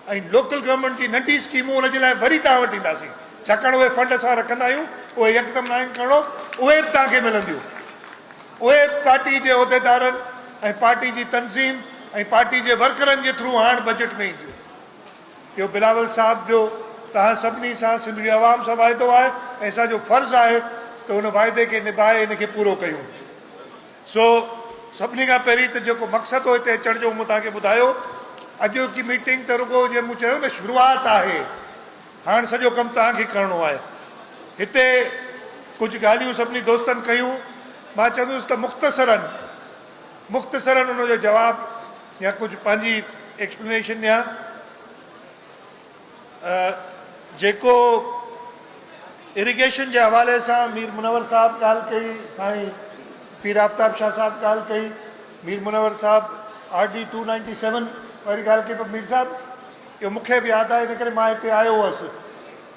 ऐं local government जी नंढी स्कीमूं उन जे लाइ वरी तव्हां वटि ईंदासीं, छाकाणि उहे फंड असां रखंदा आहियूं, उहे यकदमि न आहिनि करिणो, उहे बि तव्हांखे मिलंदियूं। उहे पार्टी जे उहिदेदारनि ऐं पार्टी जी तनज़ीम ऐं पार्टी जे वर्करनि जे थ्रू हाणे बजट में ईंदियूं। इहो बिलावल साहब जो तव्हां सभिनी सां सिंधी आवाम सां वाइदो आहे ऐं असांजो फर्ज़ु आहे त उन वाइदे खे निभाए इन खे पूरो कयूं। सो सभिनी खां पहिरीं त जेको मक़सदु हो हिते अचण जो मूं तव्हांखे ॿुधायो, अॼु की मीटिंग त रुगो जीअं मूं चयो न शुरूआत आहे, हाणे सॼो कमु तव्हांखे करिणो आहे। हिते कुझु ॻाल्हियूं सभिनी दोस्तनि कयूं, मां चवंदुसि त मुख़्तसरनि उनजो जवाबु या कुझु पंहिंजी एक्सप्लेनेशन ॾियां। जेको इरिगेशन जे हवाले सां मीर मुनवर साहब ॻाल्हि कई, साईं पीर आफ्ताब शाह साहब ॻाल्हि कई, मीर मुनवर साहब RD 297 वारी ॻाल्हि कई, पर मीर साहब इहो मूंखे बि यादि आहे, इन करे मां हिते आयो हुअसि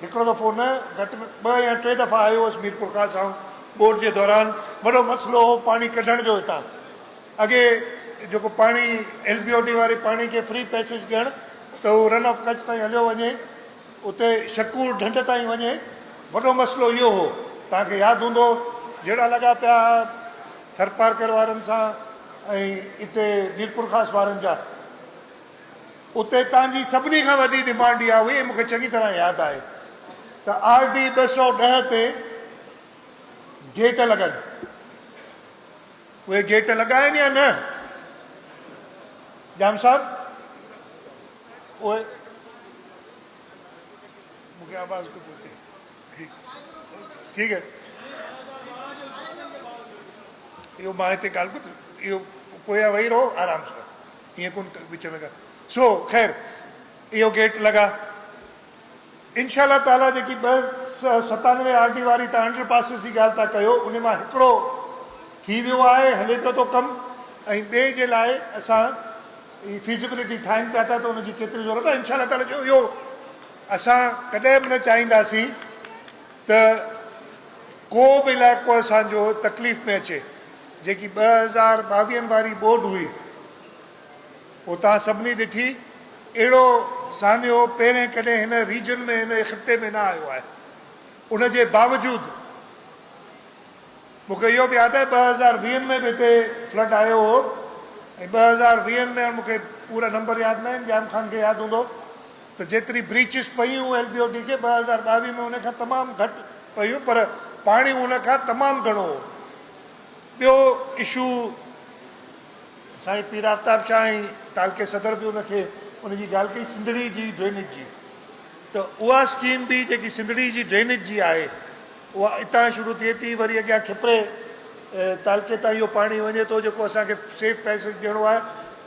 हिकिड़ो दफ़ो न घटि में 2 या 3 दफ़ा आयो हुअसि मीरपुर खां सां बोर्ड जे दौरान। वॾो मसइलो हो पाणी कढण जो हितां। अॻे जेको पाणी LBOD वारे पाणी खे फ्री पैसेज ॾियणु त उहो रन ऑफ कच्छ ताईं हलियो वञे, उते शकूर ढंढ ताईं वञे, वॾो मसइलो इहो हो। तव्हांखे यादि हूंदो जहिड़ा लॻा पिया थरपारकर वारनि सां ऐं हिते मीरपुर ख़ास वारनि जा, उते तव्हांजी सभिनी खां वॾी डिमांड इहा हुई, मूंखे चङी तरह यादि आहे त RD 210 ते गेट लॻनि। उहे गेट लॻाइनि या न जाम साहब? उहे मूंखे आवाज़ को पूछे, ठीकु है, इहो मां हिते ॻाल्हि ॿुध, इहो पोयां वेही रहो आराम सां, ईअं कोन विच में ॻाल्हि। सो ख़ैर इहो गेट लॻा, इनशा ताला जेकी 297 RD वारी तव्हां अंडर पासिस जी ॻाल्हि था कयो, उन मां हिकिड़ो थी वियो आहे, हले पियो थो कमु, ऐं ॿिए जे लाइ असां फीज़िबिलिटी ठाहिनि पिया था त उनजी केतिरी ज़रूरत आहे। इनशा ताला जो इहो असां कॾहिं बि न चाहींदासीं त को बि इलाइक़ो असांजो तकलीफ़ में अचे। जेकी 2022 वारी बोर्ड हुई, उहो तव्हां सभिनी ॾिठी, अहिड़ो सानियो पहिरें कॾहिं हिन रीजन में हिन ख़िते में न आयो आहे। उनजे बावजूदि मूंखे इहो बि यादि आहे 2020 में बि हिते फ्लड आयो हो, ऐं 2020 में मूंखे पूरा नंबर यादि न आहिनि, जाम ख़ान खे यादि हूंदो त जेतिरी ब्रीचिस पयूं LBOD खे 2022 में उनखां तमामु घटि पयूं, पर पाणी उनखां तमामु घणो हो। ॿियो इशू साईं पीर आफ्ताब शाह ऐं तालके सदर बि उनखे उनजी ॻाल्हि कई, सिंधड़ी जी ड्रेनेज जी। त उहा स्कीम बि जेकी सिंधड़ी जी ड्रेनेज जी आहे, उहा हितां शुरू थिए थी, वरी अॻियां खिपरे तालके ताईं इहो पाणी वञे थो, जेको असांखे सेफ पैसेज ॾियणो आहे।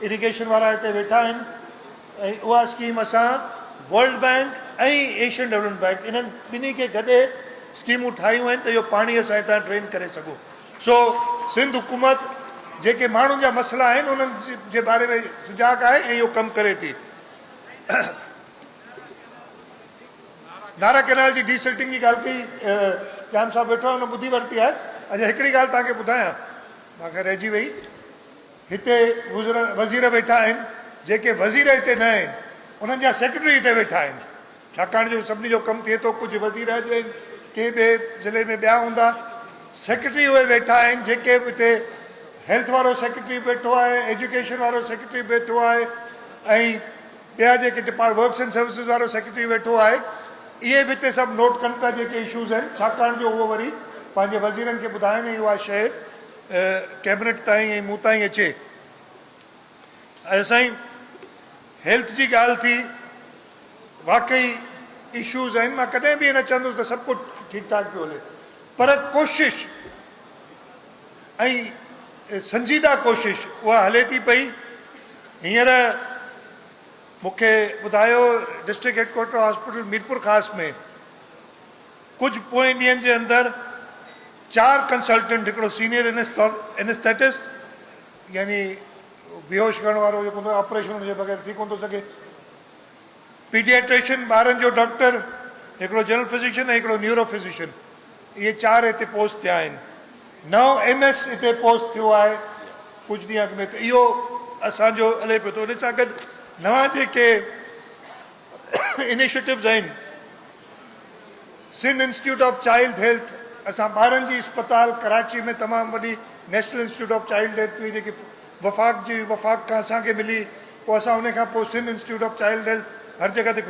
इरिगेशन वारा हिते वेठा आहिनि, ऐं उहा स्कीम असां वर्ल्ड बैंक ऐं एशियन डेवलपमेंट बैंक इन्हनि ॿिन्ही खे गॾे स्कीमूं ठाहियूं आहिनि त इहो पाणी असां हितां ड्रेन करे सघूं। सो सिंध हुकूमत जेके माण्हुनि जा मसइला आहिनि उन्हनि जे बारे में सुजाॻ आहे ऐं इहो कमु करे थी। नारा कैनाल जी डीसिल्टिंग जी ॻाल्हि कई, जाम साहब वेठो आहे, हुन ॿुधी वरिती आहे। अञा हिकिड़ी ॻाल्हि तव्हांखे ॿुधायां, मूंखे रहिजी वई, हिते वज़ीर वेठा आहिनि, जेके वज़ीर हिते न आहिनि उन्हनि जा सेक्रेटरी हिते वेठा आहिनि, छाकाणि जो सभिनी जो कमु थिए थो, कुझु वज़ीर अॼु आहिनि, के ॿिए ज़िले में ॿिया हूंदा, सेक्रेटरी उहे वेठा आहिनि, जेके बि हिते हेल्थ वारो सेक्रेटरी वेठो आहे, एजुकेशन वारो सेक्रेटरी वेठो आहे, ऐं ॿिया जेके वर्क्स एंड सर्विसिस वारो सेक्रेटरी वेठो आहे, इहे बि हिते सभु नोट कनि पिया जेके इशूज़ आहिनि, छाकाणि जो उहो वरी पंहिंजे वज़ीरनि खे ॿुधाइनि ऐं उहा शइ कैबिनेट ताईं ऐं मूं ताईं अचे। साईं हेल्थ जी ॻाल्हि थी, वाकई इशूज़ आहिनि, मां कॾहिं बि न चवंदुसि त सभु कुझु ठीकु ठाक पियो हले, पर कोशिश ऐं संजीदा कोशिश उहा हले थी पई। हींअर मूंखे ॿुधायो डिस्ट्रिक्ट हेडक्वार्टर हॉस्पिटल मीरपुर ख़ास में कुझु पोइ ॾींहंनि जे अंदरि 4 कंसल्टेंट, हिकिड़ो सीनियर एनेस्थेटिस्ट यानी बेहोश करण वारो जेको हूंदो आहे, ऑपरेशन हुनजे बग़ैर थी कोन थो सघे, पीडियाट्रिशियन ॿारनि जो डॉक्टर, हिकिड़ो जनरल फिजिशियन ऐं हिकिड़ो न्यूरो फिजिशियन, इहे 4 हिते पोस्ट थिया आहिनि। 9 MS हिते पोस्ट थियो आहे कुझु ॾींहं अॻु में, त इहो असांजो हले पियो थो। उन सां गॾु नवां जेके इनिशिएटिव्स आहिनि। Sindh institute of child health असां ॿारनि जी अस्पताल कराची में तमामु वॾी national institute of child health हुई जेकी वफ़ाक खां असांखे मिली, पोइ असां उन खां पोइ Sindh institute of child health हर जॻह ते